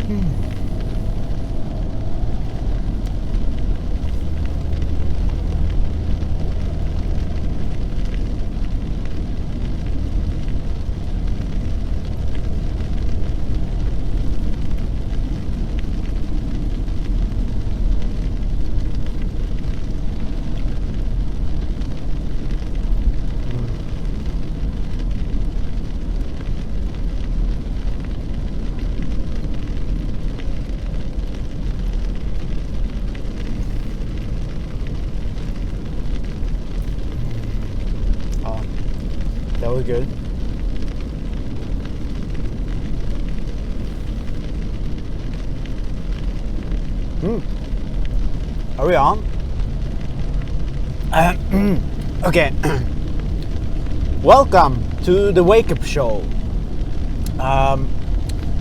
That was good. Are we on? Okay. Welcome to the WakeUp show.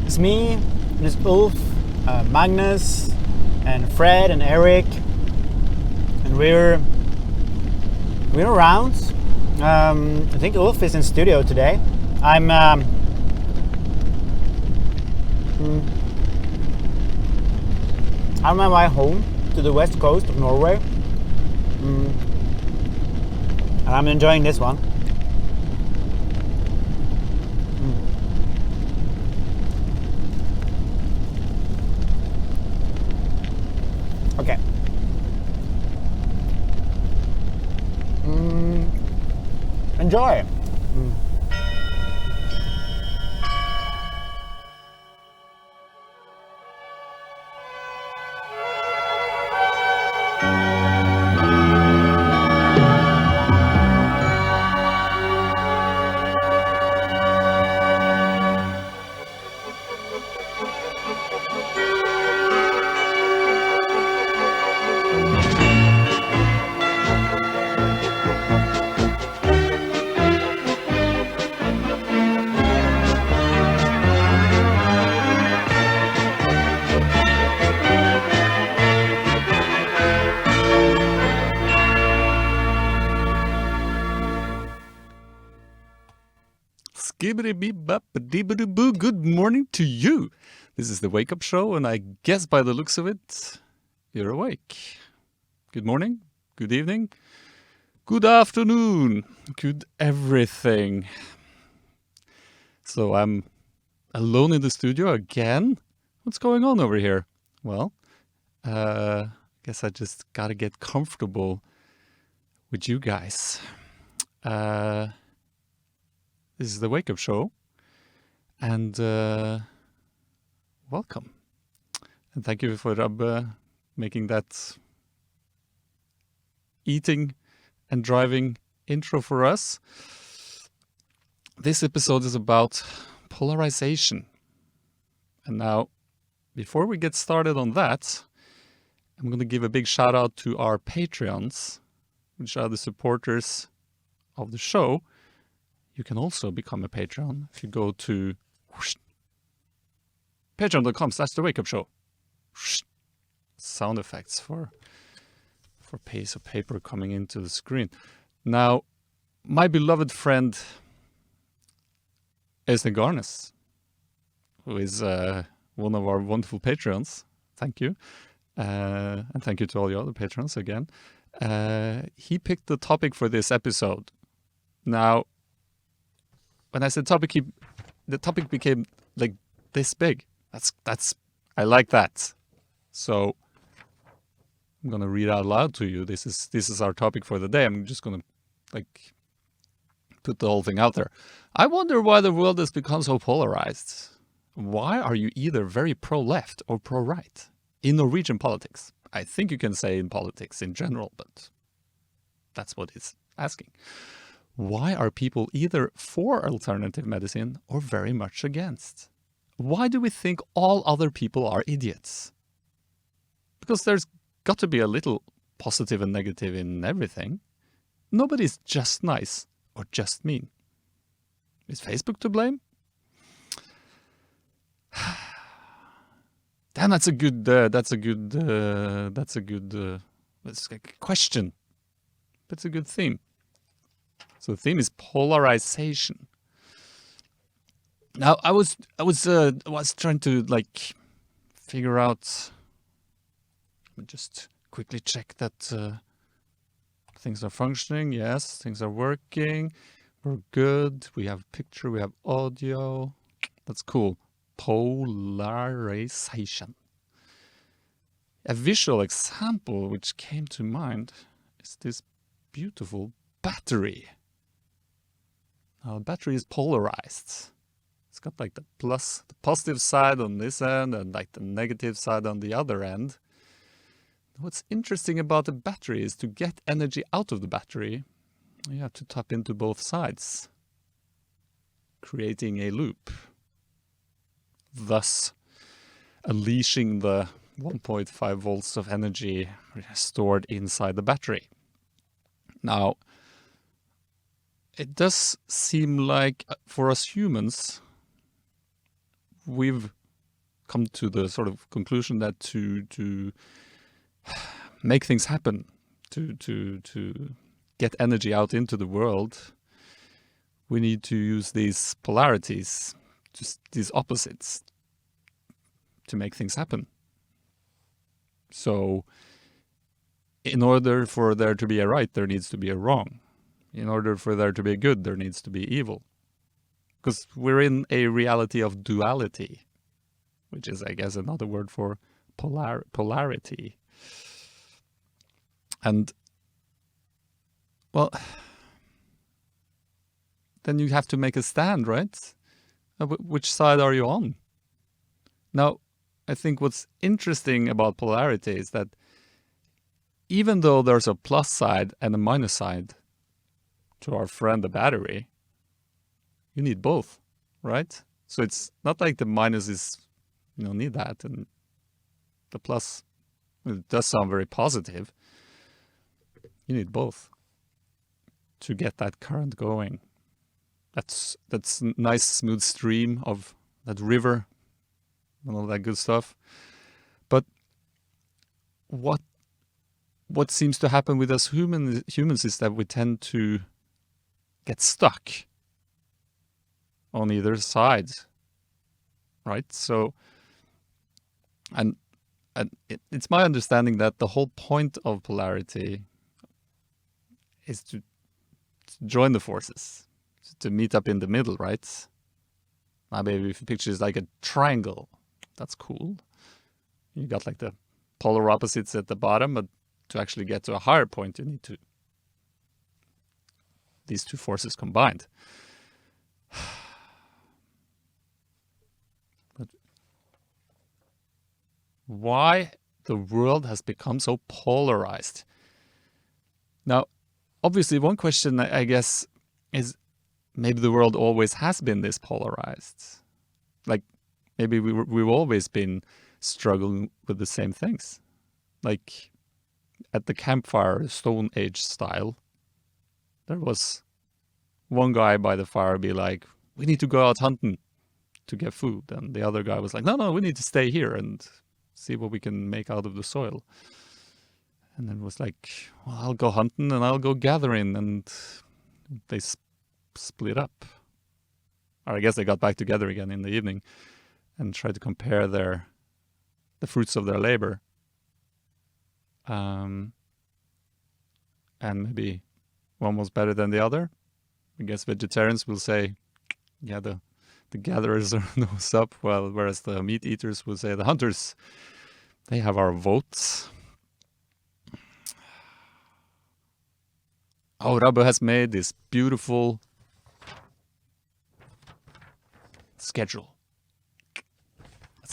It's me, and it's Ulf, Magnus, and Fred, and Eric, and we're around. I think Ulf is in studio today. I'm on my way home to the west coast of Norway, and I'm enjoying this one. Okay. Enjoy. Good morning to you. This is the Wake Up Show, and I guess by the looks of it, you're awake. Good morning, good evening, good afternoon, good everything. So I'm alone in the studio again. What's going on over here? Well, guess I just gotta get comfortable with you guys. This is the Wake Up Show, and welcome. And thank you for Rabbe making that eating and driving intro for us. This episode is about polarization. And now, before we get started on that, I'm going to give a big shout out to our Patreons, which are the supporters of the show. You can also become a Patreon if you go to patreon.com/thewakeup-show. Sound effects for piece of paper coming into the screen. Now, my beloved friend Øystein Rabbe, who is one of our wonderful Patreons, thank you. And thank you to all the other patrons again. He picked the topic for this episode. Now, when I said topic, the topic became like this big. I like that. So I'm gonna read out loud to you. This is our topic for the day. I'm just gonna put the whole thing out there. I wonder why the world has become so polarized. Why are you either very pro-left or pro-right in Norwegian politics? I think you can say in politics in general, but that's what it's asking. Why are people either for alternative medicine or very much against? Why do we think all other people are idiots? Because there's got to be a little positive and negative in everything. Nobody's just nice or just mean. Is Facebook to blame? Damn, that's a question. That's a good theme. So the theme is polarization. Now, I was trying to figure out. Let me just quickly check that things are functioning. Yes, things are working. We're good. We have picture, we have audio. That's cool. Polarization. A visual example which came to mind is this beautiful battery. Now, the battery is polarized. It's got like the positive side on this end and like the negative side on the other end. What's interesting about the battery is to get energy out of the battery, you have to tap into both sides, creating a loop, thus unleashing the 1.5 volts of energy stored inside the battery. Now, it does seem like for us humans, we've come to the sort of conclusion that to make things happen, to get energy out into the world, we need to use these polarities, just these opposites, to make things happen. So in order for there to be a right, there needs to be a wrong. In order for there to be a good, there needs to be evil. Because we're in a reality of duality, which is, I guess, another word for polarity. And, well, then you have to make a stand, right? Which side are you on? Now, I think what's interesting about polarity is that even though there's a plus side and a minus side to our friend the battery, you need both, right? So it's not like the minus is, you don't need that, and the plus, it does sound very positive. You need both to get that current going. That's nice smooth stream of that river and all that good stuff. But what seems to happen with us humans is that we tend to get stuck on either side, right? So, and it's my understanding that the whole point of polarity is to join the forces, to meet up in the middle, right? Maybe if you picture it like a triangle, that's cool. You got like the polar opposites at the bottom, but to actually get to a higher point, you need to these two forces combined. But why the world has become so polarized? Now, obviously, one question, I guess, is maybe the world always has been this polarized. Like, maybe we've always been struggling with the same things. Like, at the campfire, Stone Age style, there was one guy by the fire be like, we need to go out hunting to get food. And the other guy was like, no, we need to stay here and see what we can make out of the soil. And then it was like, well, I'll go hunting and I'll go gathering. And they split up. Or I guess they got back together again in the evening and tried to compare the fruits of their labor. And maybe one was better than the other. I guess vegetarians will say, yeah, the gatherers are nose up, whereas the meat eaters will say the hunters, they have our votes. Oh, Rabbe has made this beautiful schedule.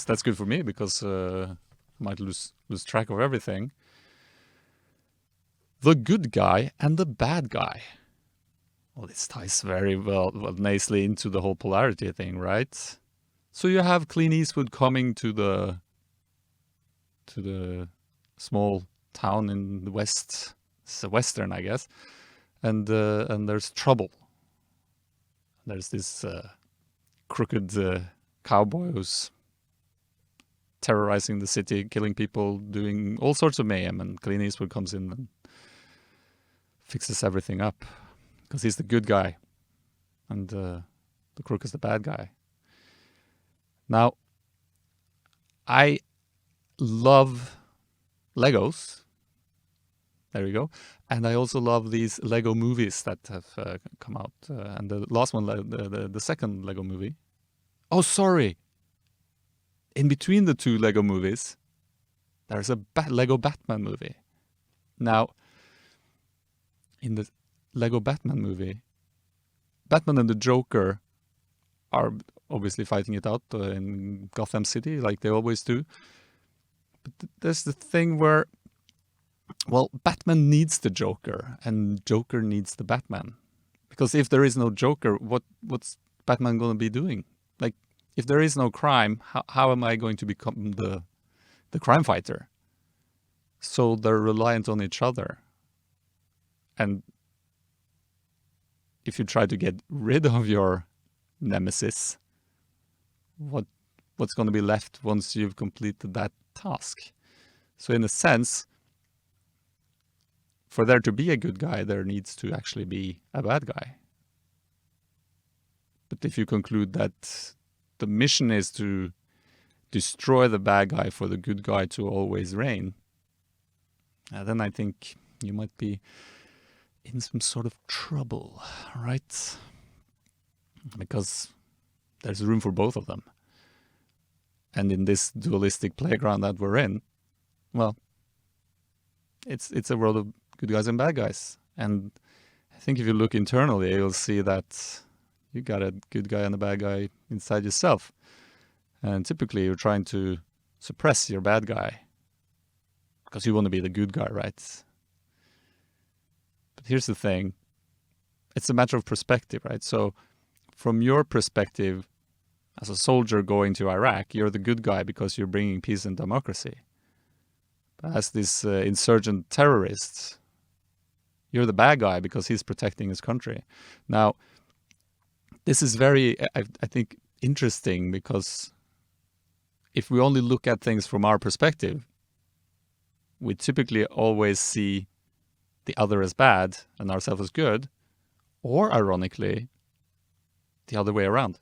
That's good for me because I might lose track of everything. The good guy and the bad guy. Well, this ties very well nicely into the whole polarity thing, right? So you have Clint Eastwood coming to the small town in the west. It's a western, I guess, and there's trouble. There's this crooked cowboy who's terrorizing the city, killing people, doing all sorts of mayhem, and Clint Eastwood comes in and fixes everything up. Because he's the good guy, and the crook is the bad guy. Now, I love Legos. There you go. And I also love these Lego movies that have come out. And the last one, the second Lego movie. Oh, sorry. In between the two Lego movies, there's a Lego Batman movie. Now, in the Lego Batman movie, Batman and the Joker are obviously fighting it out in Gotham City, like they always do. But there's the thing where, well, Batman needs the Joker, and Joker needs the Batman. Because if there is no Joker, what's Batman going to be doing? Like, if there is no crime, how am I going to become the crime fighter? So they're reliant on each other. And if you try to get rid of your nemesis, what's going to be left once you've completed that task? So in a sense, for there to be a good guy, there needs to actually be a bad guy. But if you conclude that the mission is to destroy the bad guy for the good guy to always reign, then I think you might be in some sort of trouble, right? Because there's room for both of them. And in this dualistic playground that we're in, well, it's a world of good guys and bad guys. And I think if you look internally, you'll see that you got a good guy and a bad guy inside yourself. And typically you're trying to suppress your bad guy because you want to be the good guy, right? But here's the thing. It's a matter of perspective, right? So from your perspective, as a soldier going to Iraq, you're the good guy because you're bringing peace and democracy. But as this insurgent terrorist, you're the bad guy because he's protecting his country. Now, this is very, I think, interesting because if we only look at things from our perspective, we typically always see the other as bad and ourselves as good, or ironically, the other way around.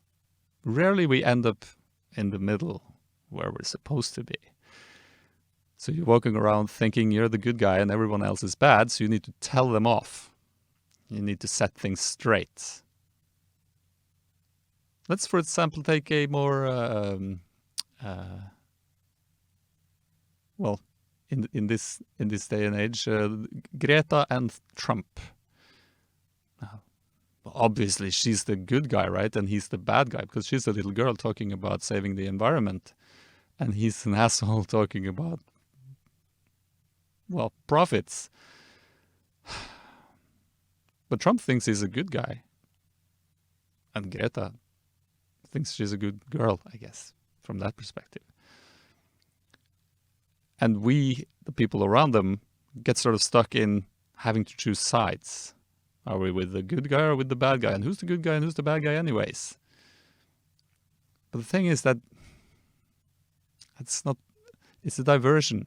Rarely we end up in the middle where we're supposed to be. So you're walking around thinking you're the good guy and everyone else is bad, so you need to tell them off. You need to set things straight. Let's, for example, take a more, well, in this day and age, Greta and Trump. Obviously, she's the good guy, right? And he's the bad guy because she's a little girl talking about saving the environment. And he's an asshole talking about, well, profits. But Trump thinks he's a good guy. And Greta thinks she's a good girl, I guess, from that perspective. And we, the people around them, get sort of stuck in having to choose sides. Are we with the good guy or with the bad guy? And who's the good guy and who's the bad guy anyways? But the thing is that it's a diversion.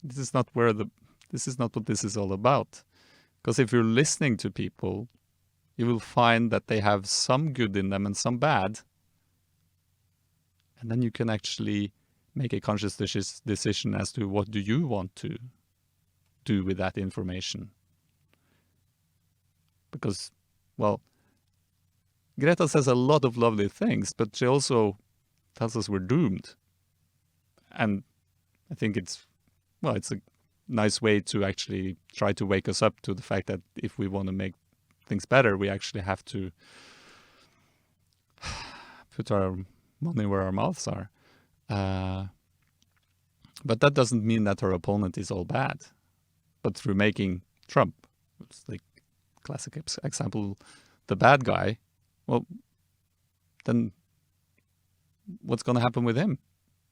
This is not what this is all about. Because if you're listening to people, you will find that they have some good in them and some bad. And then you can actually make a conscious decision as to what do you want to do with that information. Because, well, Greta says a lot of lovely things, but she also tells us we're doomed. And I think it's a nice way to actually try to wake us up to the fact that if we want to make things better, we actually have to put our money where our mouths are. But that doesn't mean that her opponent is all bad. But through making Trump, it's like classic example, the bad guy, well, then what's going to happen with him?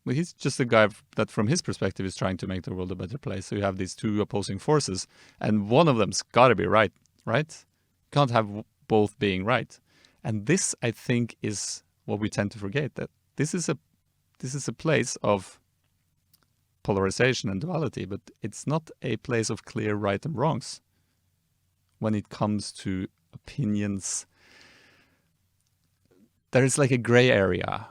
Well, he's just a guy that from his perspective is trying to make the world a better place. So you have these two opposing forces and one of them's got to be right? Can't have both being right. And this, I think, is what we tend to forget, that this is a place of polarization and duality, but it's not a place of clear right and wrongs. When it comes to opinions, there is like a gray area.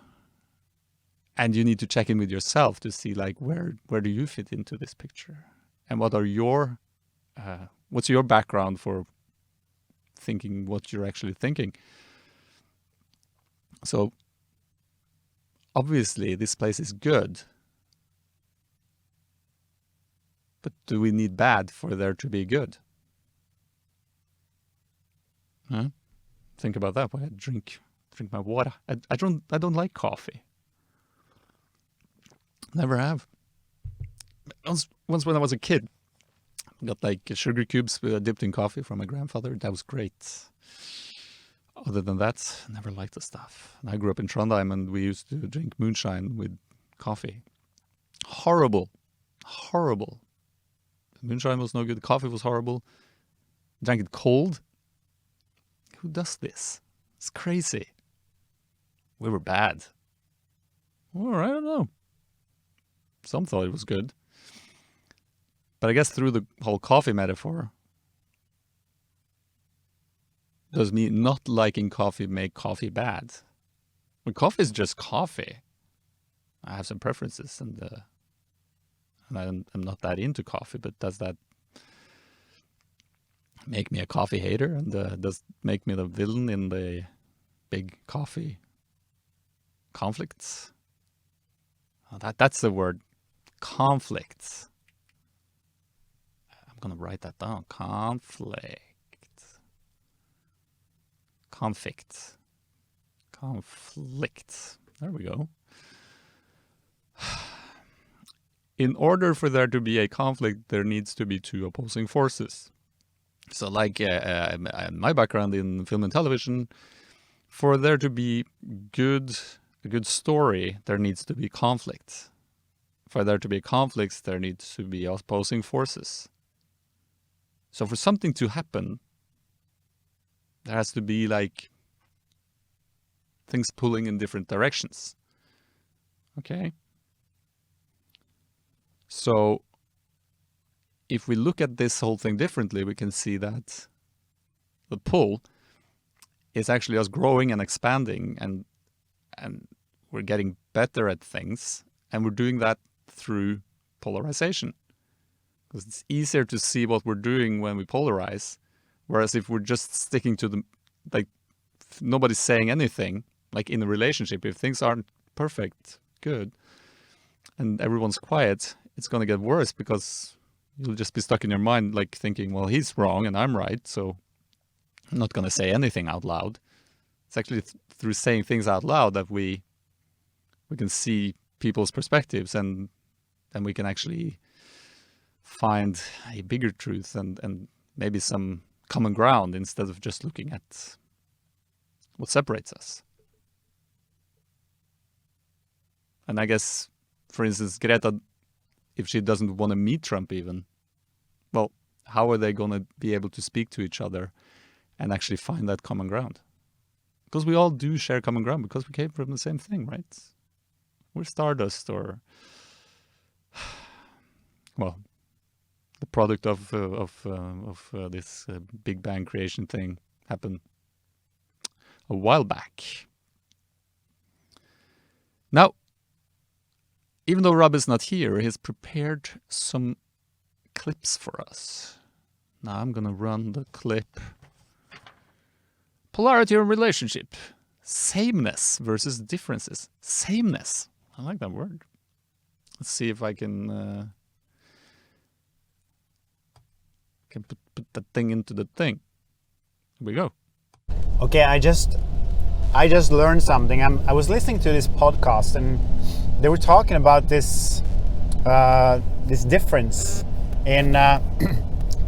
And you need to check in with yourself to see like where do you fit into this picture, and what are your what's your background for thinking what you're actually thinking. So obviously this place is good, but do we need bad for there to be good? Huh? Think about that. Why I drink my water. I don't like coffee. Never have. Once when I was a kid, I got like sugar cubes dipped in coffee from my grandfather. That was great. Other than that, never liked the stuff. And I grew up in Trondheim, and we used to drink moonshine with coffee. Horrible. Horrible. The moonshine was no good. The coffee was horrible. Drank it cold. Who does this? It's crazy. We were bad. Or I don't know. Some thought it was good. But I guess through the whole coffee metaphor, does me not liking coffee make coffee bad? Well, coffee is just coffee. I have some preferences, and I'm not that into coffee, but does that make me a coffee hater? And does make me the villain in the big coffee conflicts? Oh, that's the word. Conflicts. I'm going to write that down. Conflict. There we go. In order for there to be a conflict, there needs to be two opposing forces. So like my background in film and television, for there to be a good story, there needs to be conflict. For there to be conflicts, there needs to be opposing forces. So for something to happen, there has to be like things pulling in different directions. Okay? So if we look at this whole thing differently, we can see that the pull is actually us growing and expanding, and we're getting better at things, and we're doing that through polarization. Because it's easier to see what we're doing when we polarize, whereas if we're just sticking to the, like, if nobody's saying anything, like in a relationship, if things aren't perfect, good, and everyone's quiet, it's going to get worse, because you'll just be stuck in your mind, like thinking, well, he's wrong and I'm right, so I'm not going to say anything out loud. It's actually through saying things out loud that we can see people's perspectives, and we can actually find a bigger truth and maybe some common ground, instead of just looking at what separates us. And I guess, for instance, Greta, if she doesn't want to meet Trump even, well, how are they going to be able to speak to each other and actually find that common ground? Because we all do share common ground, because we came from the same thing, right? We're stardust, or, well, the product of this Big Bang creation thing happened a while back. Now, even though Rob is not here, he's prepared some clips for us. Now I'm gonna run the clip. Polarity in relationship. Sameness versus differences. Sameness. I like that word. Let's see if I can put that thing into the thing. Here we go. Okay, I just learned something. I was listening to this podcast, and they were talking about this this difference in that.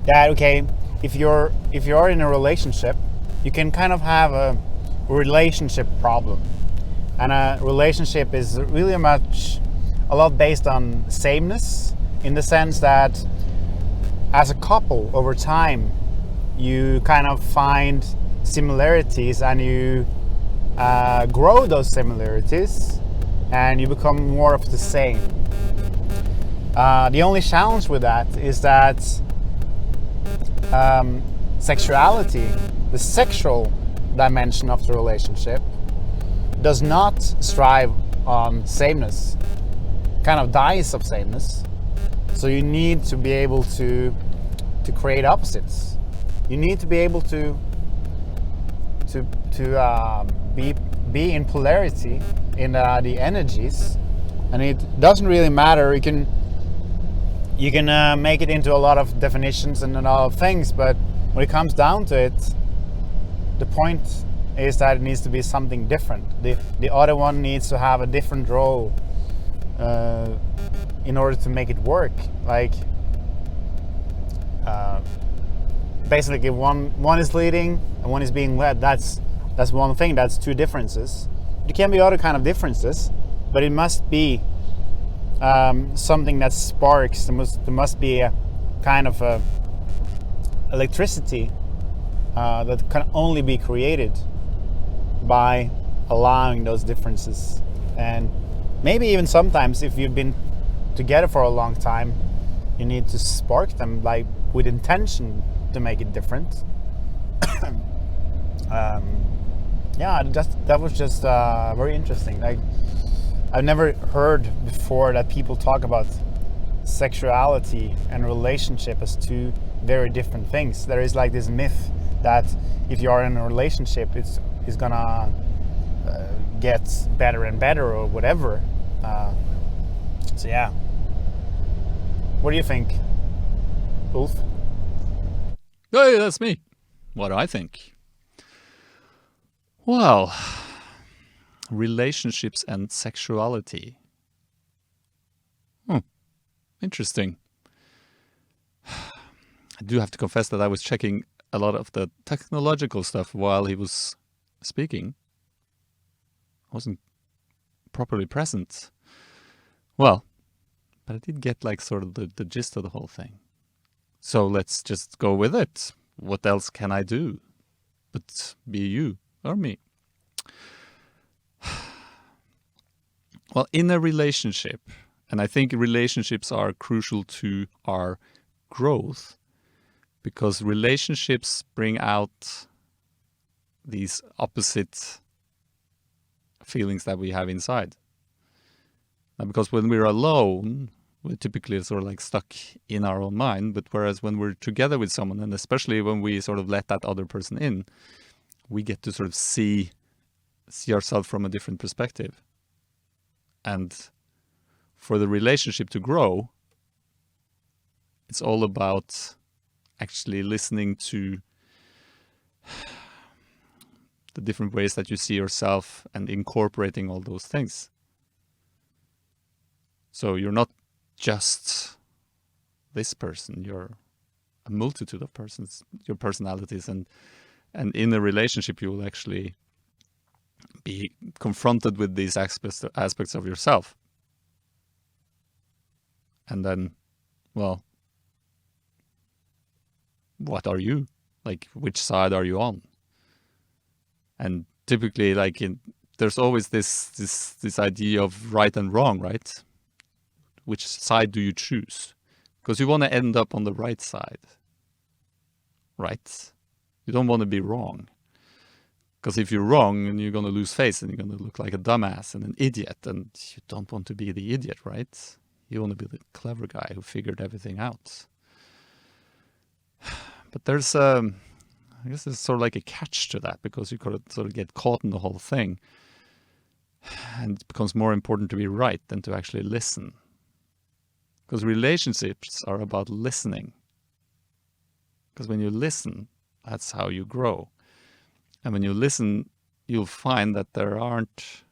Okay, if you're in a relationship, you can kind of have a relationship problem, and a relationship is really a lot based on sameness, in the sense that as a couple over time you kind of find similarities, and you grow those similarities, and you become more of the same. The only challenge with that is that sexuality, the sexual dimension of the relationship, does not strive on sameness, kind of dies of sameness. So you need to be able to create opposites. You need to be able to be in polarity in the energies, and it doesn't really matter. You can make it into a lot of definitions and a lot of things, but when it comes down to it, the point is that it needs to be something different. The other one needs to have a different role in order to make it work. Like basically, one is leading and one is being led. That's one thing. That's two differences. There can be other kind of differences, but it must be something that sparks. There must be a kind of electricity that can only be created by allowing those differences. And maybe even sometimes, if you've been together for a long time, you need to spark them, like with intention to make it different. Yeah, that was just very interesting. Like, I've never heard before that people talk about sexuality and relationship as two very different things. There is like this myth that if you are in a relationship, it's gonna get better and better or whatever. So yeah, what do you think, Ulf? Hey, that's me. What do I think? Well, relationships and sexuality. Interesting. I do have to confess that I was checking a lot of the technological stuff while he was speaking. I wasn't properly present. Well, but I did get like sort of the gist of the whole thing. So let's just go with it. What else can I do but be you or me? Well, in a relationship, and I think relationships are crucial to our growth, because relationships bring out these opposite feelings that we have inside. Now, because when we're alone, we're typically sort of like stuck in our own mind, but whereas when we're together with someone, and especially when we sort of let that other person in, we get to sort of see ourselves from a different perspective. And for the relationship to grow, it's all about actually listening to the different ways that you see yourself and incorporating all those things. So you're not just this person, you're a multitude of persons, your personalities, and in a relationship you will actually be confronted with these aspects of yourself. And then, well, what are you? Like, which side are you on? And typically, like, there's always this idea of right and wrong, right? Which side do you choose? Because you want to end up on the right side, right? You don't want to be wrong. Because if you're wrong, and you're going to lose face, and you're going to look like a dumbass and an idiot, and you don't want to be the idiot, right? You want to be the clever guy who figured everything out. But there's, I guess there's sort of like a catch to that, because you could sort of get caught in the whole thing. And it becomes more important to be right than to actually listen. Because relationships are about listening. Because when you listen, that's how you grow. And when you listen, you'll find that there aren't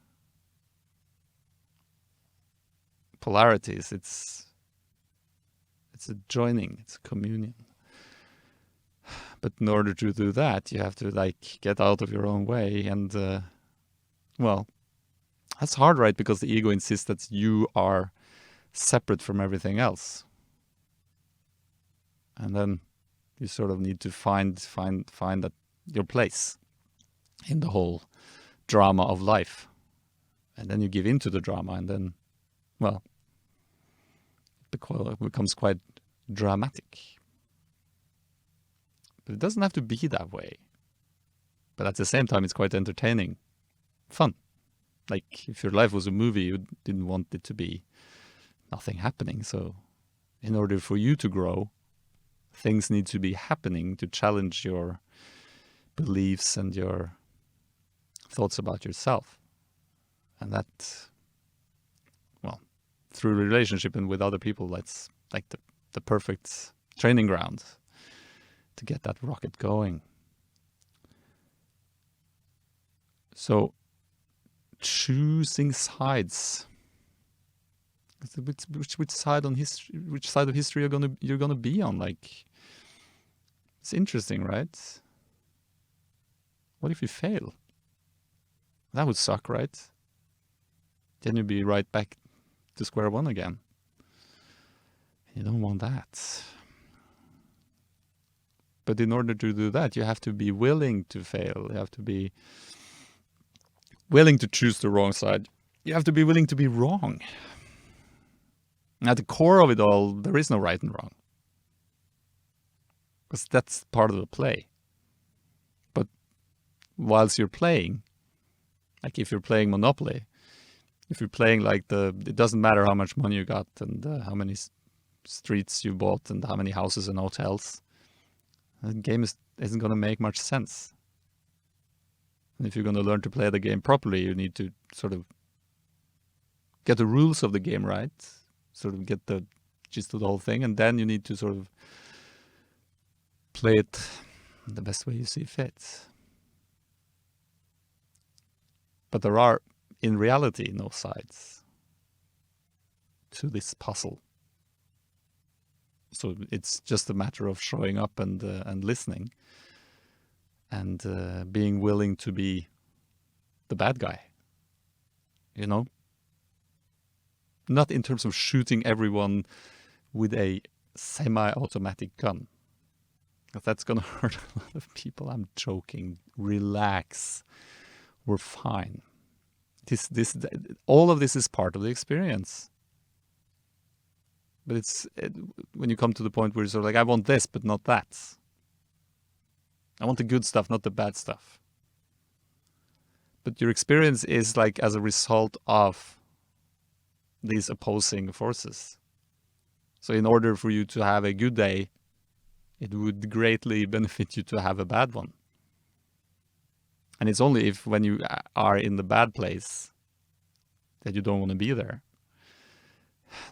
polarities. It's a joining, it's a communion. But in order to do that, you have to like get out of your own way. And well, that's hard, right? Because the ego insists that you are separate from everything else. And then you sort of need to find that your place in the whole drama of life. And then you give into the drama, and then, well, it becomes quite dramatic. But it doesn't have to be that way. But at the same time, it's quite entertaining, fun. Like if your life was a movie, you didn't want it to be nothing happening. So in order for you to grow, things need to be happening to challenge your beliefs and your thoughts about yourself. And that, well, through relationship and with other people, that's like the perfect training ground to get that rocket going. So choosing sides. Which side on history? Which side of history you're gonna be on? Like, it's interesting, right? What if you fail? That would suck, right? Then you'd be right back to square one again. You don't want that. But in order to do that, you have to be willing to fail. You have to be willing to choose the wrong side. You have to be willing to be wrong. At the core of it all, there is no right and wrong. Because that's part of the play. But whilst you're playing, like if you're playing Monopoly, if you're playing like it doesn't matter how much money you got and how many streets you bought and how many houses and hotels, the game isn't going to make much sense. And if you're going to learn to play the game properly, you need to sort of get the rules of the game right, sort of get the gist of the whole thing, and then you need to sort of play it the best way you see fit. But there are, in reality, no sides to this puzzle. So it's just a matter of showing up and listening and being willing to be the bad guy, you know? Not in terms of shooting everyone with a semi-automatic gun. That's going to hurt a lot of people. I'm joking. Relax. We're fine. All of this is part of the experience. But when you come to the point where you're sort of like, I want this, but not that. I want the good stuff, not the bad stuff. But your experience is like as a result of these opposing forces. So in order for you to have a good day, it would greatly benefit you to have a bad one. And it's only if when you are in the bad place that you don't want to be there,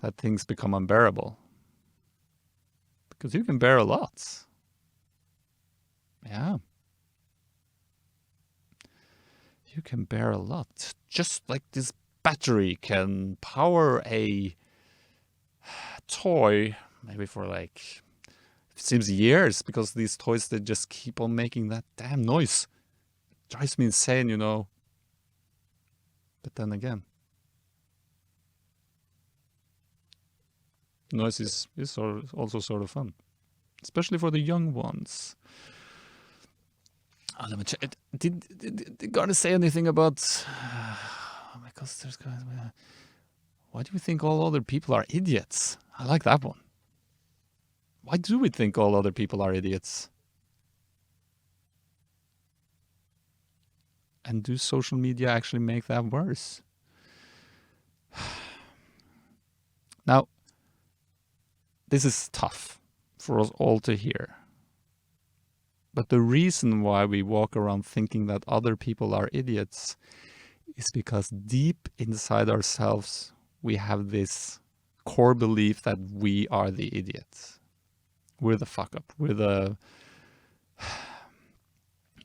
that things become unbearable. Because you can bear a lot. Yeah. You can bear a lot. Just like this battery can power a toy, maybe for like, it seems years, because these toys, they just keep on making that damn noise. It drives me insane, you know. But then again, noise is also sort of fun, especially for the young ones. Oh, let me check. Did Garner say anything about? Because there's guys. Why do we think all other people are idiots? I like that one. Why do we think all other people are idiots? And do social media actually make that worse? Now, this is tough for us all to hear. But the reason why we walk around thinking that other people are idiots is because deep inside ourselves, we have this core belief that we are the idiots. We're the fuck up. We're the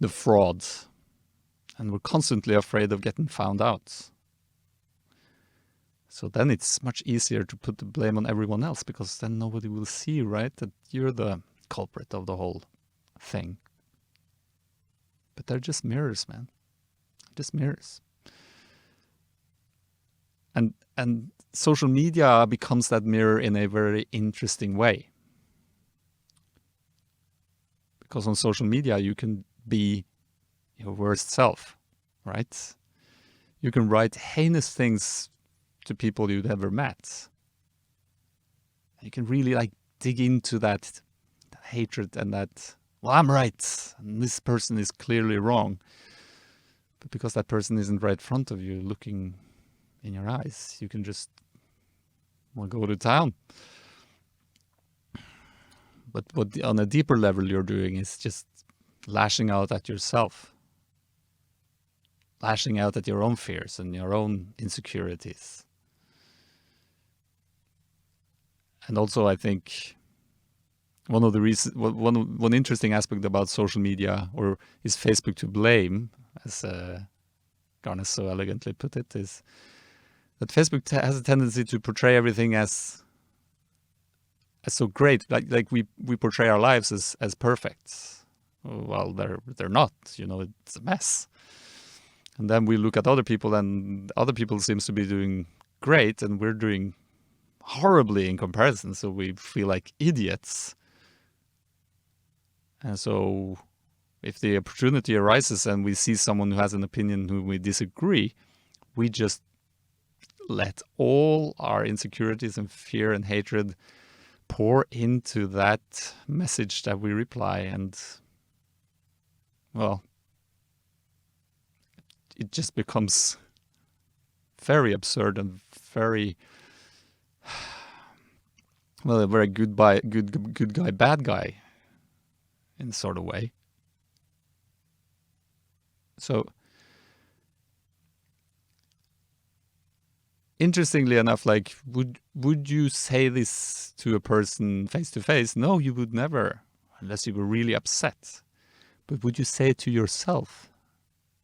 frauds. And we're constantly afraid of getting found out. So then it's much easier to put the blame on everyone else, because then nobody will see, right, that you're the culprit of the whole thing. But they're just mirrors, man. Just mirrors. And social media becomes that mirror in a very interesting way. Because on social media, you can be your worst self, right? You can write heinous things to people you've never met. You can really like dig into that hatred and that, well, I'm right, and this person is clearly wrong. But because that person isn't right in front of you, looking in your eyes, you can just go to town. But what on a deeper level you're doing is just lashing out at yourself, lashing out at your own fears and your own insecurities. And also, I think one of the reasons, one interesting aspect about social media, or is Facebook to blame, as Garnes so elegantly put it, is that Facebook has a tendency to portray everything as so great, like we portray our lives as perfect. Well, they're not. It's a mess. And then we look at other people, and other people seems to be doing great, and we're doing horribly in comparison. So we feel like idiots. And so, if the opportunity arises and we see someone who has an opinion who we disagree, we just let all our insecurities and fear and hatred pour into that message that we reply, and well, it just becomes very absurd and very, well, a very good guy, bad guy in sort of way. So, interestingly enough, like, would you say this to a person face to face? No, you would never, unless you were really upset. But would you say it to yourself?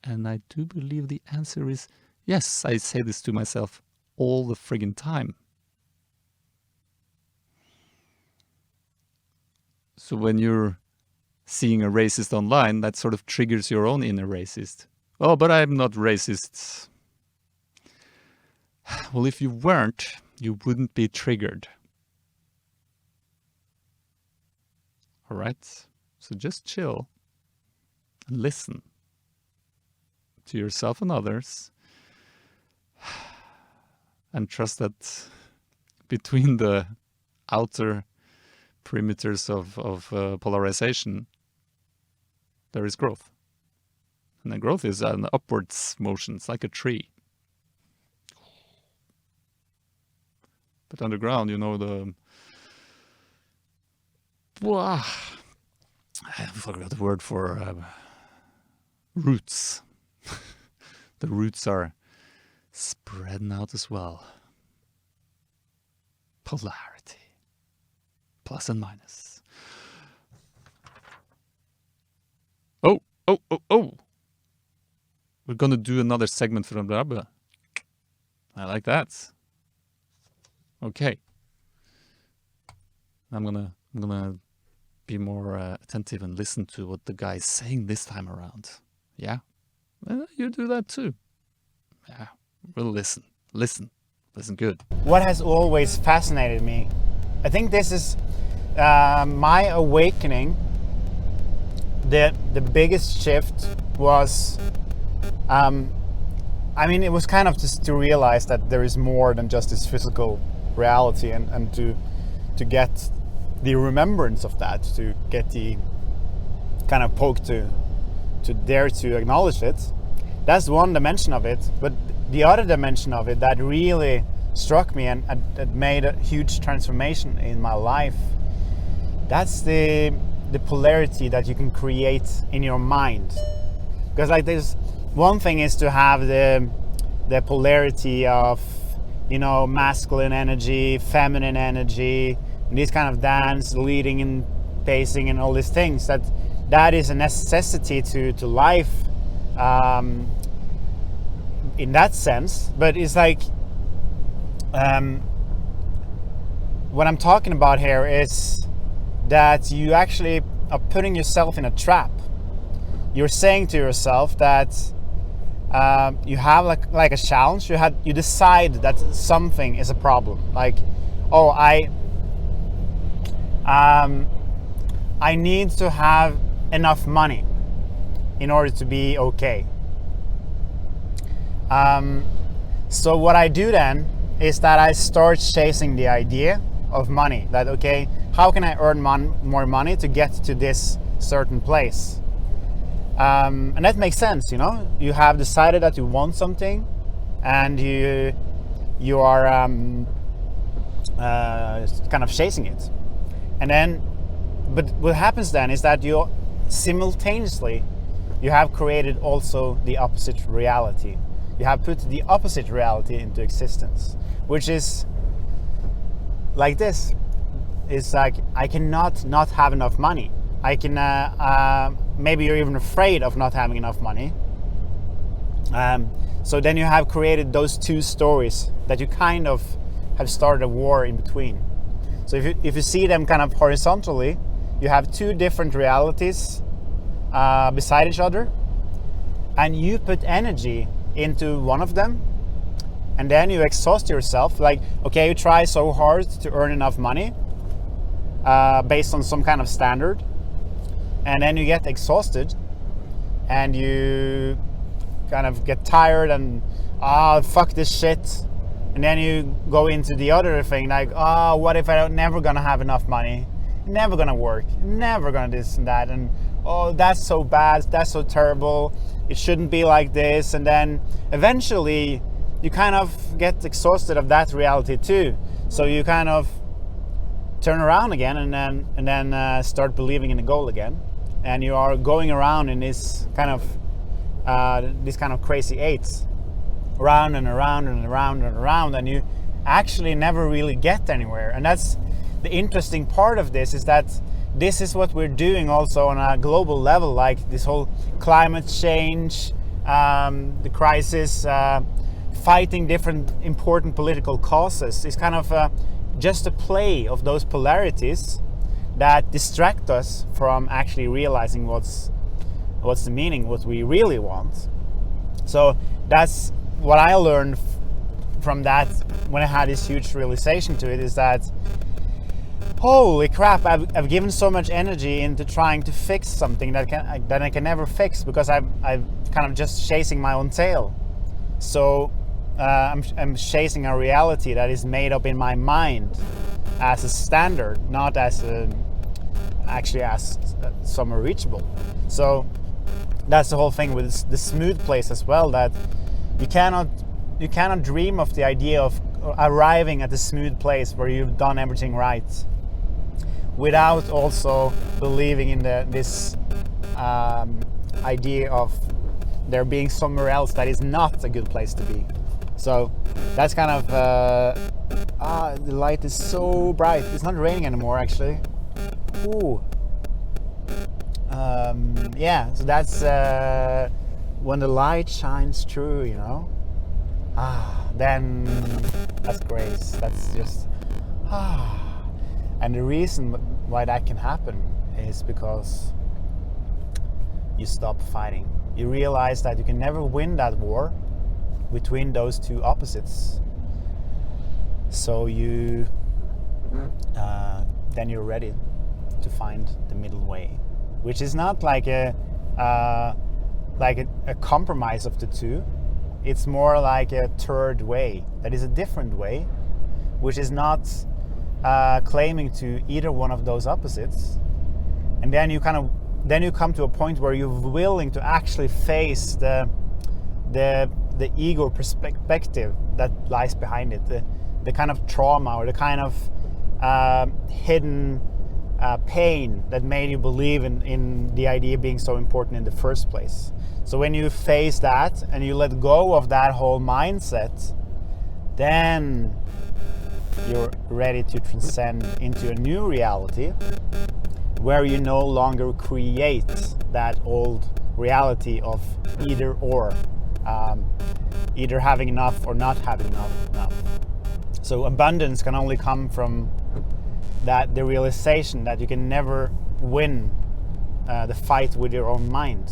And I do believe the answer is yes, I say this to myself all the friggin' time. So when you're seeing a racist online, that sort of triggers your own inner racist. Oh, but I'm not racist. Well, if you weren't, you wouldn't be triggered. All right? So just chill and listen to yourself and others, and trust that between the outer perimeters of polarization, there is growth. And the growth is an upwards motion. It's like a tree. But underground, I forgot the word for roots. The roots are spreading out as well. Polarity. Plus and minus. Oh. We're going to do another segment from Rabbe. I like that. Okay. I'm gonna be more attentive and listen to what the guy is saying this time around. Yeah? You do that too. Yeah. We'll listen. Listen good. What has always fascinated me, I think this is my awakening. The biggest shift was, it was kind of just to realize that there is more than just this physical reality, and to get the remembrance of that, to get the kind of poke to dare to acknowledge it. That's one dimension of it, but the other dimension of it that really struck me and made a huge transformation in my life, that's the polarity that you can create in your mind. Because like there's one thing is to have the polarity of masculine energy, feminine energy, and this kind of dance, leading and pacing and all these things, that is a necessity to life in that sense. But it's like what I'm talking about here is that you actually are putting yourself in a trap. You're saying to yourself that you have like a challenge. You decide that something is a problem. Like, oh, I need to have enough money in order to be okay. So what I do then is that I start chasing the idea of money. That, okay, how can I earn more money to get to this certain place? And that makes sense, You have decided that you want something, and you are kind of chasing it. But what happens then is that you simultaneously you have created also the opposite reality. You have put the opposite reality into existence, which is like this. It's like, I cannot not have enough money. I can, maybe you're even afraid of not having enough money. So then you have created those two stories that you kind of have started a war in between. So if you see them kind of horizontally, you have two different realities beside each other, and you put energy into one of them, and then you exhaust yourself. Like, okay, you try so hard to earn enough money based on some kind of standard, and then you get exhausted, and you kind of get tired and fuck this shit, and then you go into the other thing, like, what if I'm never gonna have enough money, never gonna work, never gonna this and that, and that's so bad, that's so terrible, it shouldn't be like this. And then eventually you kind of get exhausted of that reality too, so you kind of turn around again and then start believing in the goal again, and you are going around in this kind of crazy eights, around and around and around and around, and you actually never really get anywhere. And that's the interesting part of this, is that this is what we're doing also on a global level, like this whole climate change, the crisis, fighting different important political causes is kind of just a play of those polarities that distract us from actually realizing what's the meaning, what we really want. So that's what I learned from that when I had this huge realization to it, is that holy crap, I've given so much energy into trying to fix something that I can never fix, because I'm kind of just chasing my own tail. So I'm chasing a reality that is made up in my mind as a standard, not as some reachable. So that's the whole thing with the smooth place as well, that you cannot dream of the idea of arriving at the smooth place where you've done everything right, without also believing in this idea of there being somewhere else that is not a good place to be. So that's kind of the light is so bright. It's not raining anymore, actually. Ooh. Yeah, so that's when the light shines through, then that's grace. That's just and the reason why that can happen is because you stop fighting. You realize that you can never win that war between those two opposites. So then you're ready to find the middle way, which is not like a compromise of the two. It's more like a third way, that is a different way, which is not claiming to either one of those opposites. And then you come to a point where you're willing to actually face the ego perspective that lies behind it, the kind of trauma or the kind of hidden pain that made you believe in the idea being so important in the first place. So when you face that and you let go of that whole mindset, then you're ready to transcend into a new reality where you no longer create that old reality of either or, either having enough or not having enough. So abundance can only come from the realization that you can never win the fight with your own mind.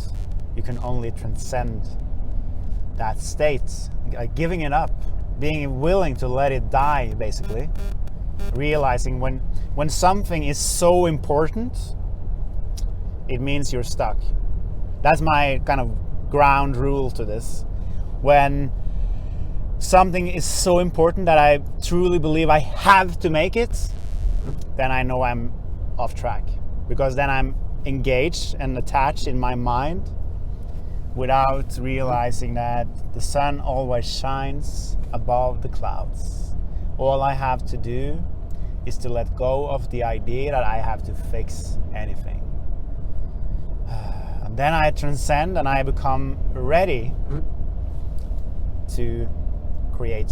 You can only transcend that state, giving it up, being willing to let it die, basically. Realizing when something is so important, it means you're stuck. That's my kind of ground rule to this. When something is so important that I truly believe I have to make it, then I know I'm off track, because then I'm engaged and attached in my mind without realizing that the sun always shines above the clouds. All I have to do is to let go of the idea that I have to fix anything. And then I transcend and I become ready to create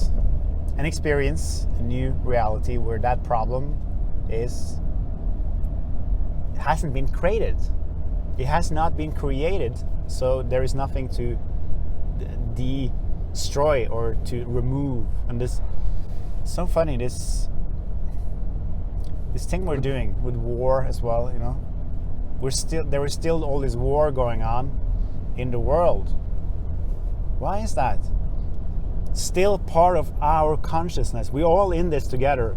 and experience a new reality where that problem hasn't been created. It has not been created, so there is nothing to destroy or to remove. And this, it's so funny, this thing we're doing with war as well, you know. There is still all this war going on in the world. Why is that? Still part of our consciousness. We all in this together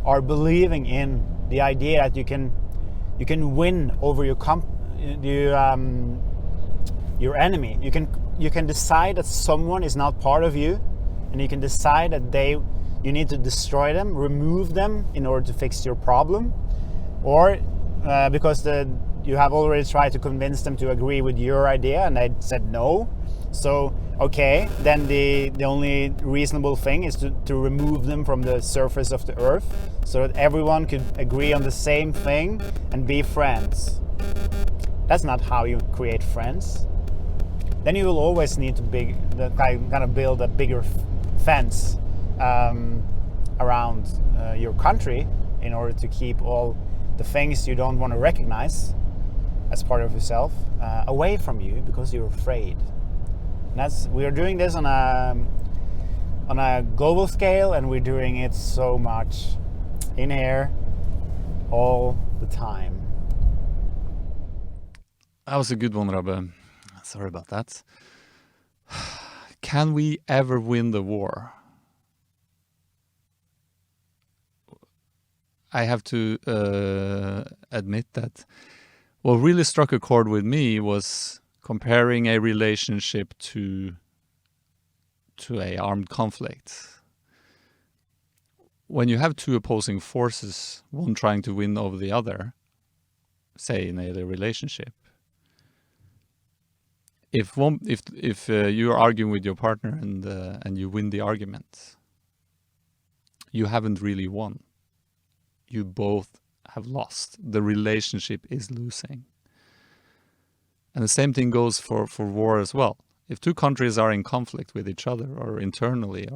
are believing in the idea that you can win over your enemy. You can decide that someone is not part of you, and you can decide that you need to destroy them, remove them in order to fix your problem, or because you have already tried to convince them to agree with your idea and they said no. So okay, then the only reasonable thing is to remove them from the surface of the earth so that everyone could agree on the same thing and be friends. That's not how you create friends. Then you will always need to build a bigger fence around your country in order to keep all the things you don't want to recognize as part of yourself away from you because you're afraid. We are doing this on a global scale, and we're doing it so much in here all the time. That was a good one, Rabbe. Sorry about that. Can we ever win the war? I have to admit that what really struck a chord with me was comparing a relationship to a armed conflict. When you have two opposing forces, one trying to win over the other, say in a relationship, if you are arguing with your partner and you win the argument, you haven't really won. You both have lost. The relationship is losing. And the same thing goes for war as well. If two countries are in conflict with each other or internally,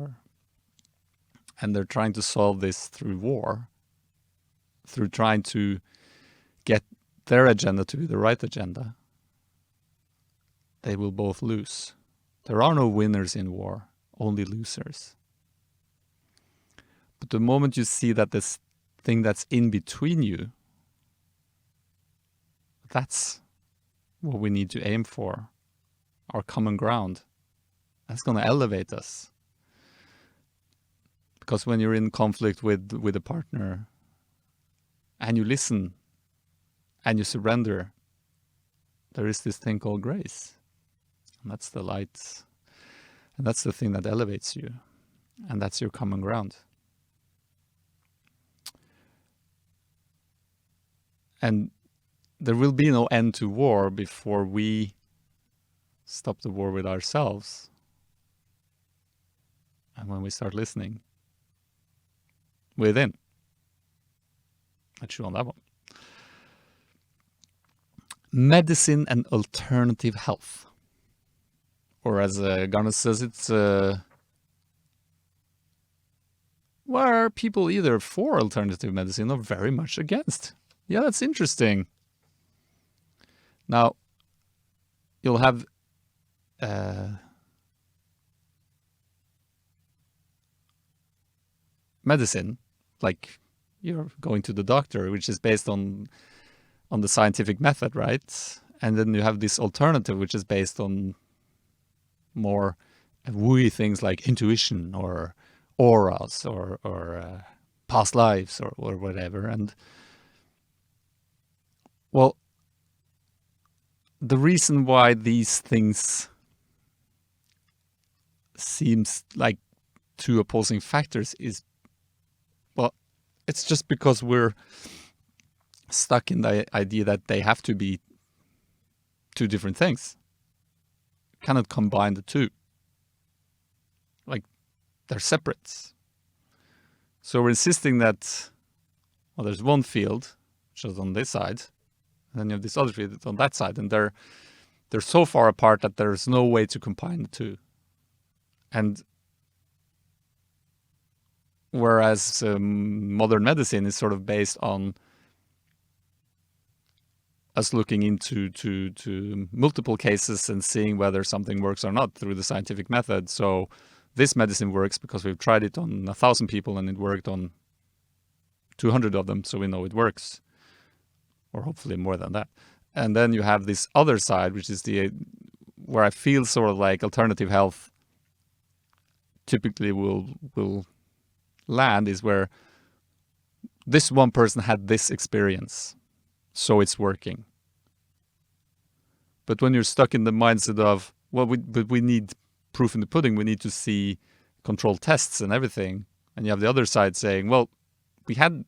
and they're trying to solve this through war, through trying to get their agenda to be the right agenda, they will both lose. There are no winners in war, only losers. But the moment you see that this thing that's in between you, that's what we need to aim for, our common ground. That's going to elevate us. Because when you're in conflict with a partner and you listen and you surrender, there is this thing called grace. And that's the light. And that's the thing that elevates you. And that's your common ground. And there will be no end to war before we stop the war with ourselves. And when we start listening within. I chew on that one. Medicine and alternative health. Or as Garnet says, it's where people either for alternative medicine or very much against. Yeah, that's interesting. Now, you'll have medicine, like you're going to the doctor, which is based on the scientific method, right? And then you have this alternative, which is based on more wooey things like intuition or auras or past lives or whatever. And well, the reason why these things seems like two opposing factors is, well, it's just because we're stuck in the idea that they have to be two different things. cannot combine the two. Like, they're separate. So we're insisting that, well, there's one field, which is on this side, and then you have this other field that's on that side, and they're so far apart that there's no way to combine the two. And whereas modern medicine is sort of based on us looking into to multiple cases and seeing whether something works or not through the scientific method. So this medicine works because we've tried it on 1,000 people and it worked on 200 of them, so we know it works, or hopefully more than that. And then you have this other side, which is where I feel sort of like alternative health typically will land, is where this one person had this experience, so it's working. But when you're stuck in the mindset of, well, we need proof in the pudding, we need to see controlled tests and everything, and you have the other side saying, well, we have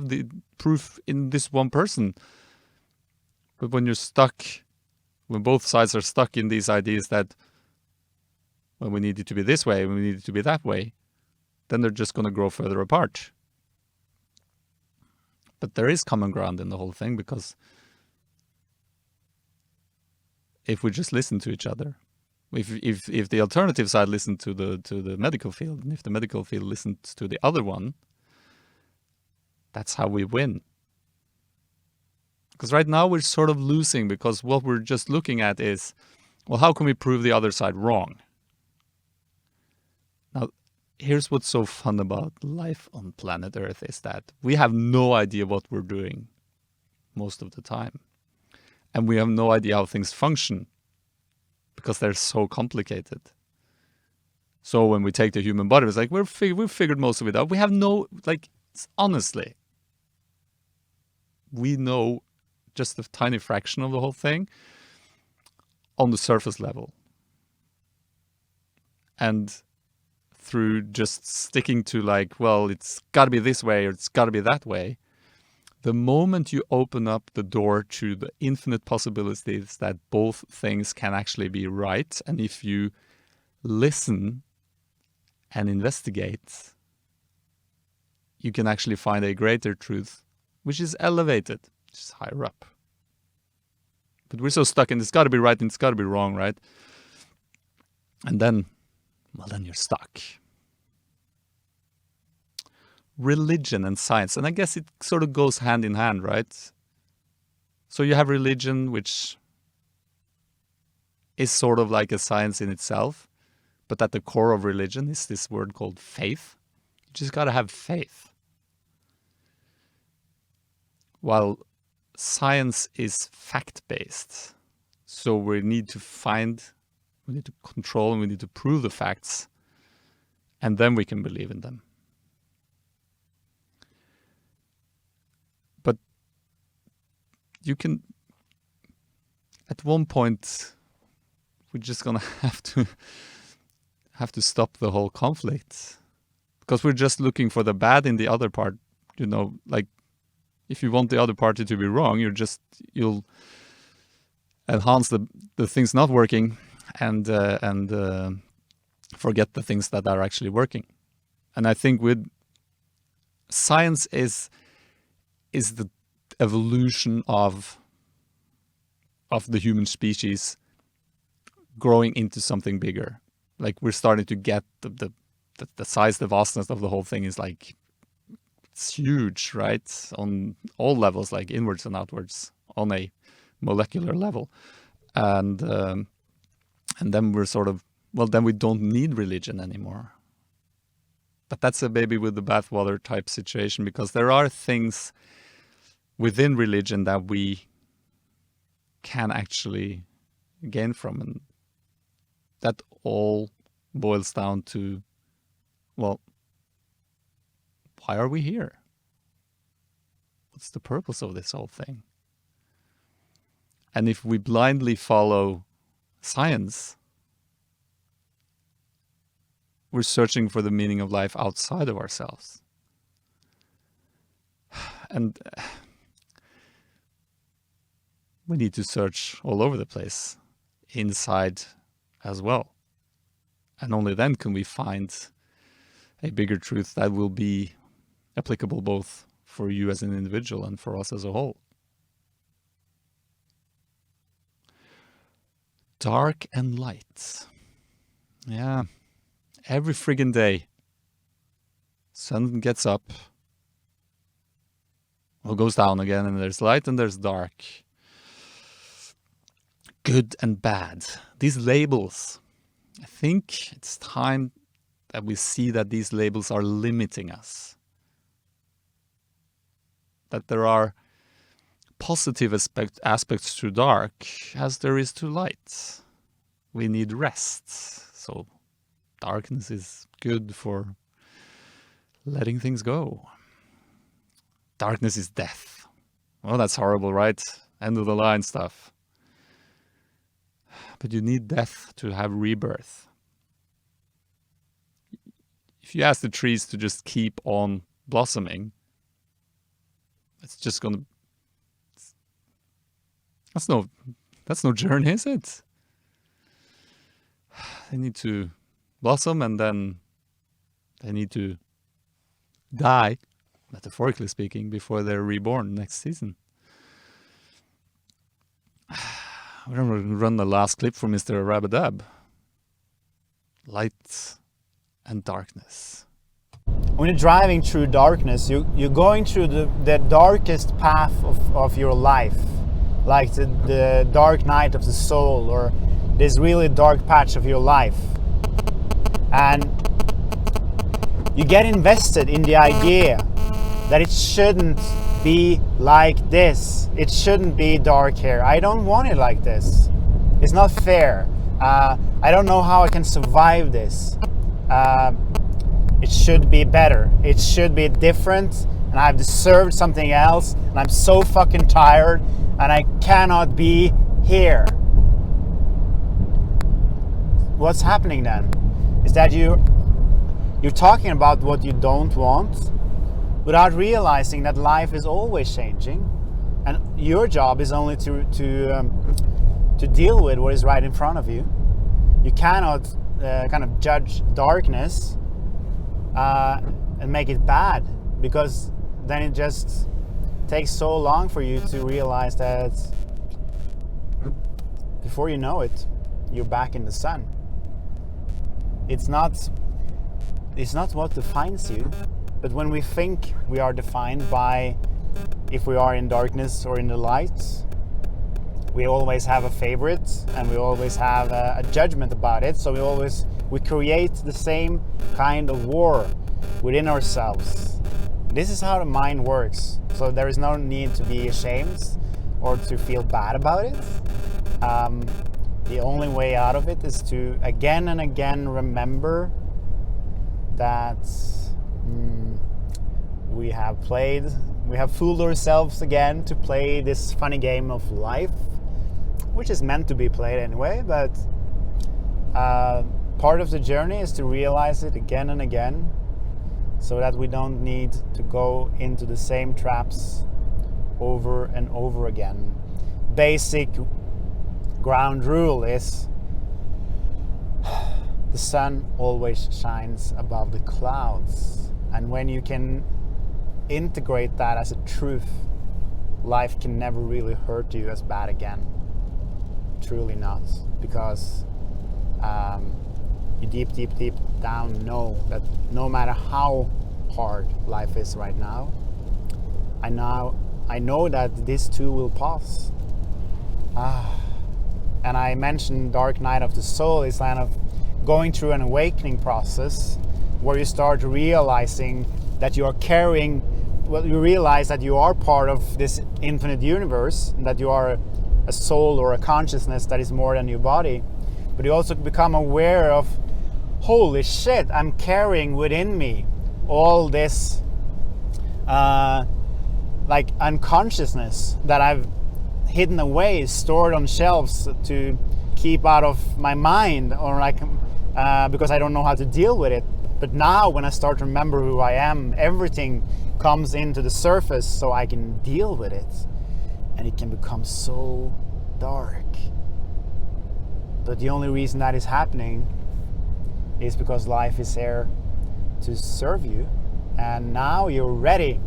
the proof in this one person. But when you're stuck, when both sides are stuck in these ideas that, well, we need it to be this way, we need it to be that way, then they're just going to grow further apart. But there is common ground in the whole thing, because if we just listen to each other, if the alternative side listened to the medical field, and if the medical field listens to the other one, that's how we win. Because right now we're sort of losing, because what we're just looking at is, well, how can we prove the other side wrong? Now, here's what's so fun about life on planet Earth, is that we have no idea what we're doing most of the time. And we have no idea how things function, because they're so complicated. So when we take the human body, it's like, we've figured most of it out. We have no, like, honestly, we know just a tiny fraction of the whole thing on the surface level. And through just sticking to, like, well, it's got to be this way or it's got to be that way, the moment you open up the door to the infinite possibilities that both things can actually be right, and if you listen and investigate, you can actually find a greater truth, which is elevated, which is higher up. But we're so stuck in it's got to be right and it's got to be wrong, right? And then, well, then you're stuck. Religion and science, and I guess it sort of goes hand in hand, right? So you have religion, which is sort of like a science in itself, but at the core of religion is this word called faith. You just got to have faith. While science is fact-based, so we need to control, and we need to prove the facts, and then we can believe in them. But you can, at one point, we're just gonna have to stop the whole conflict, because we're just looking for the bad in the other part. You know, like, if you want the other party to be wrong, you'll enhance the things not working and forget the things that are actually working. And I think with science is the evolution of the human species growing into something bigger. Like, we're starting to get the size, the vastness of the whole thing is like, it's huge, right? On all levels, like inwards and outwards, on a molecular level. And then we're sort of, well, then we don't need religion anymore. But that's a baby with the bathwater type situation, because there are things within religion that we can actually gain from. And that all boils down to, well, why are we here? What's the purpose of this whole thing? And if we blindly follow science, we're searching for the meaning of life outside of ourselves. And we need to search all over the place. inside as well. And only then can we find a bigger truth that will be applicable both for you as an individual and for us as a whole. Dark and light. Yeah, every friggin' day. Sun gets up, or goes down again, and there's light and there's dark. Good and bad. These labels. I think it's time that we see that these labels are limiting us. That there are positive aspects to dark as there is to light. We need rest. So darkness is good for letting things go. Darkness is death. Well, that's horrible, right? End of the line stuff. But you need death to have rebirth. If you ask the trees to just keep on blossoming, it's just gonna... That's no journey, is it? They need to blossom and then they need to die, metaphorically speaking, before they're reborn next season. We're going to run the last clip for Mr. Rabbe. Light and darkness. When you're driving through darkness, you're going through the darkest path of your life. Like the dark night of the soul, or this really dark patch of your life. And you get invested in the idea that it shouldn't be like this. It shouldn't be dark here. I don't want it like this. It's not fair. I don't know how I can survive this. It should be better. It should be different. And I've deserved something else. And I'm so fucking tired. And I cannot be here. What's happening then is that you're talking about what you don't want without realizing that life is always changing, and your job is only to deal with what is right in front of you. You cannot kind of judge darkness and make it bad, because then it just takes so long for you to realize that before you know it, you're back in the sun. It's not what defines you, but when we think we are defined by if we are in darkness or in the light, we always have a favorite and we always have a judgment about it. So we create the same kind of war within ourselves. This is how the mind works. So there is no need to be ashamed or to feel bad about it. The only way out of it is to again and again remember that we have fooled ourselves again to play this funny game of life, which is meant to be played anyway, but part of the journey is to realize it again and again, so that we don't need to go into the same traps over and over again. Basic ground rule is the sun always shines above the clouds, and when you can integrate that as a truth, life can never really hurt you as bad again. Truly not, because you deep down know that no matter how hard life is right now, I know that this too will pass. And I mentioned Dark Night of the Soul is kind of going through an awakening process where you start realizing that you are carrying, well, you realize that you are part of this infinite universe, and that you are a soul or a consciousness that is more than your body. But you also become aware of, holy shit, I'm carrying within me all this like unconsciousness that I've hidden away, stored on shelves to keep out of my mind, or like because I don't know how to deal with it. But now when I start to remember who I am, everything comes into the surface so I can deal with it, and it can become so dark. But the only reason that is happening is because life is here to serve you, and now you're ready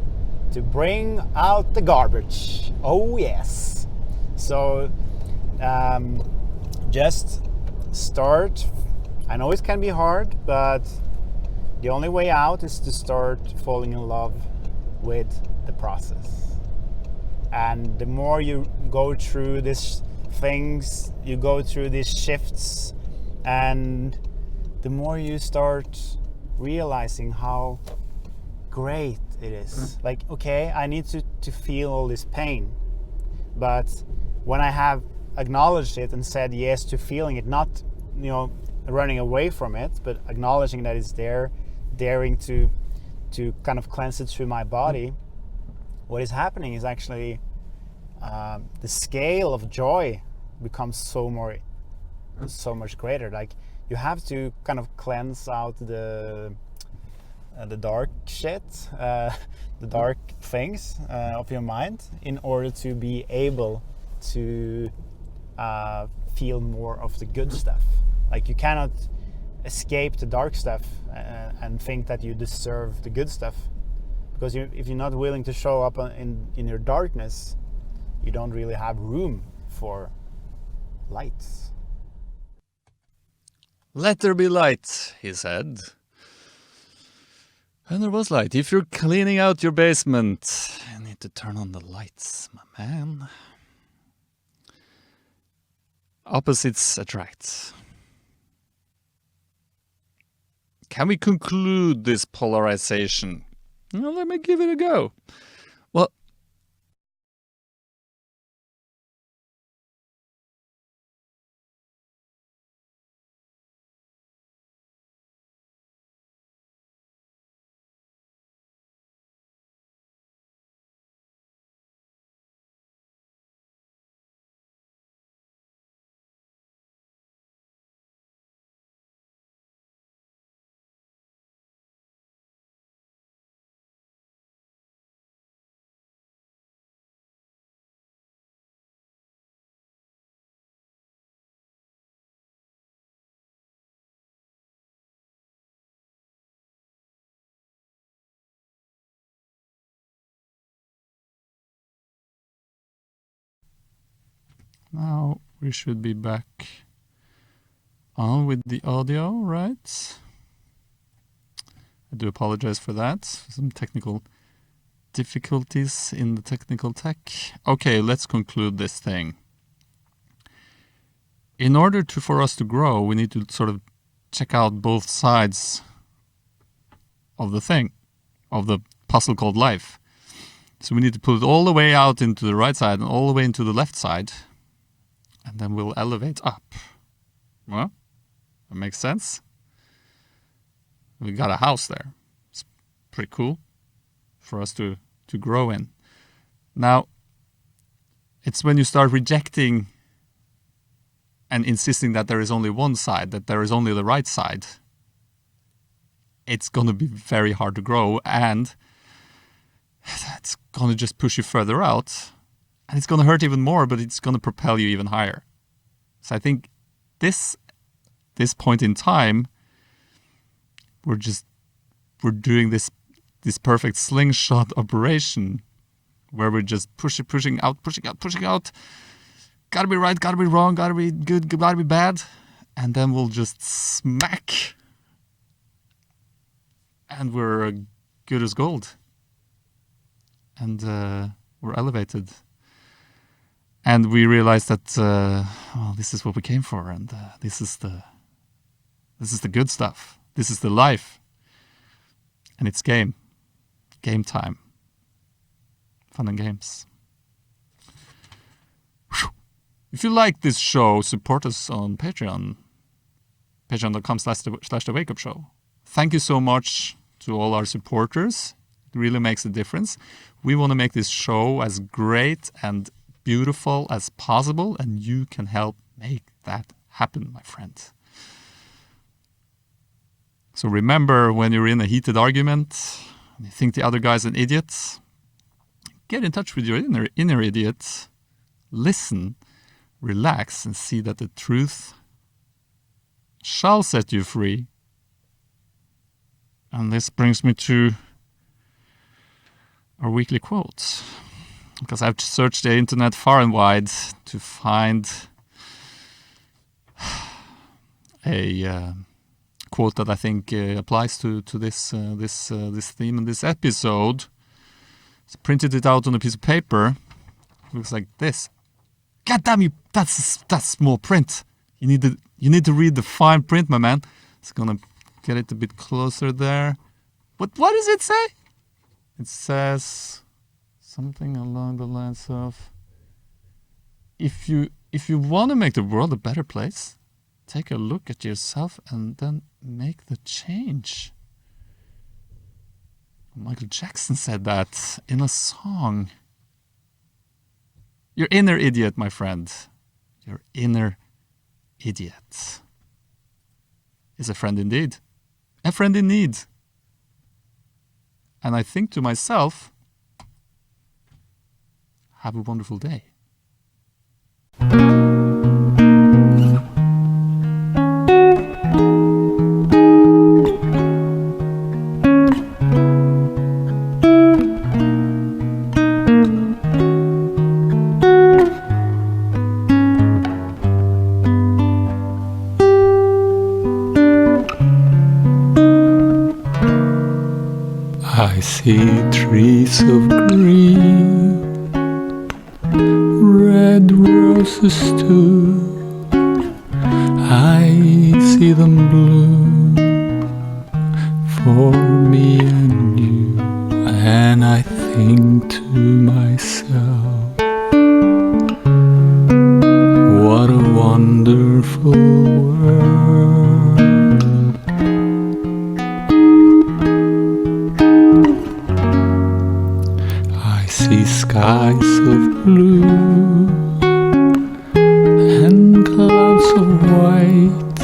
to bring out the garbage. Oh yes. So just start. I know it can be hard, but the only way out is to start falling in love with the process. And the more you go through these things, you go through these shifts, and the more you start realizing how great it is. Like, okay, I need to feel all this pain, but when I have acknowledged it and said yes to feeling it, not running away from it, but acknowledging that it's there, daring to kind of cleanse it through my body, what is happening is actually the scale of joy becomes so much greater. Like, you have to kind of cleanse out the dark shit, the dark things of your mind, in order to be able to feel more of the good stuff. Like, you cannot escape the dark stuff and think that you deserve the good stuff, because if you're not willing to show up in your darkness, you don't really have room for lights. Let there be light, he said. And there was light. If you're cleaning out your basement, you need to turn on the lights, my man. Opposites attract. Can we conclude this polarization? Well, let me give it a go. Well, now we should be back on with the audio, right? I do apologize for that. Some technical difficulties in the technical tech. Okay, let's conclude this thing. In order for us to grow, we need to sort of check out both sides of the thing, of the puzzle called life. So we need to put it all the way out into the right side and all the way into the left side, and then we'll elevate up. Well, that makes sense. We got a house there. It's pretty cool for us to grow in. Now, it's when you start rejecting and insisting that there is only one side, that there is only the right side, it's going to be very hard to grow, and it's going to just push you further out, and it's going to hurt even more, but it's going to propel you even higher. So I think this point in time, we're doing this perfect slingshot operation where we're just pushing out. Gotta be right, gotta be wrong, gotta be good, gotta be bad. And then we'll just smack. And we're good as gold. And we're elevated. And we realize that, this is what we came for. And this is the good stuff. This is the life. And it's game time. Fun and games. If you like this show, support us on Patreon. Patreon.com/the WakeUp Show. Thank you so much to all our supporters. It really makes a difference. We want to make this show as great and beautiful as possible, and you can help make that happen, my friend. So remember, when you're in a heated argument, and you think the other guy's an idiot, get in touch with your inner idiot, listen, relax, and see that the truth shall set you free. And this brings me to our weekly quotes, because I've searched the internet far and wide to find a quote that I think applies to this theme and this episode. So printed it out on a piece of paper. It looks like this. God damn you! That's small print. You need to read the fine print, my man. It's gonna get it a bit closer there. What does it say? It says something along the lines of, if you want to make the world a better place, take a look at yourself and then make the change. Michael Jackson said that in a song. Your inner idiot, my friend. Your inner idiot is a friend indeed. A friend in need. And I think to myself, have a wonderful day. I see trees of green, red roses too. I see them bloom for me and you, and I think to myself, what a wonderful world. See skies of blue and clouds of white,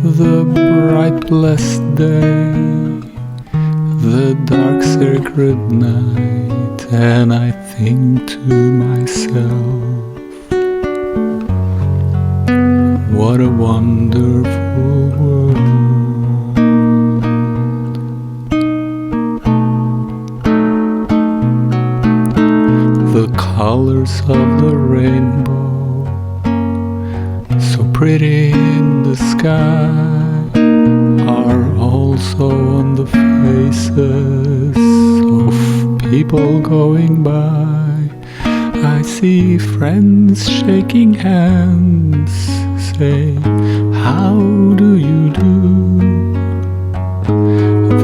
the bright blessed day, the dark sacred night, and I think to myself, what a wonderful world. The colors of the rainbow, so pretty in the sky, are also on the faces of people going by. I see friends shaking hands, saying, how do you do?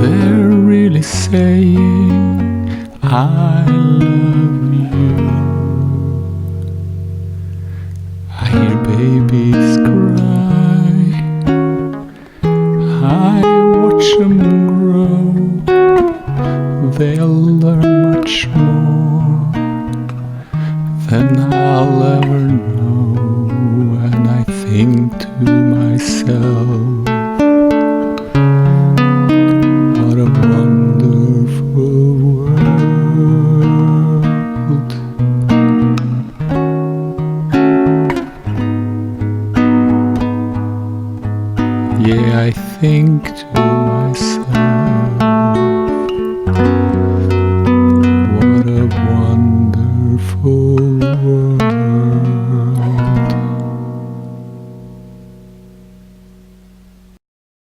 They're really saying, I love you. I hear babies cry, I watch them grow. They'll learn much more than I'll ever know, and I think to myself,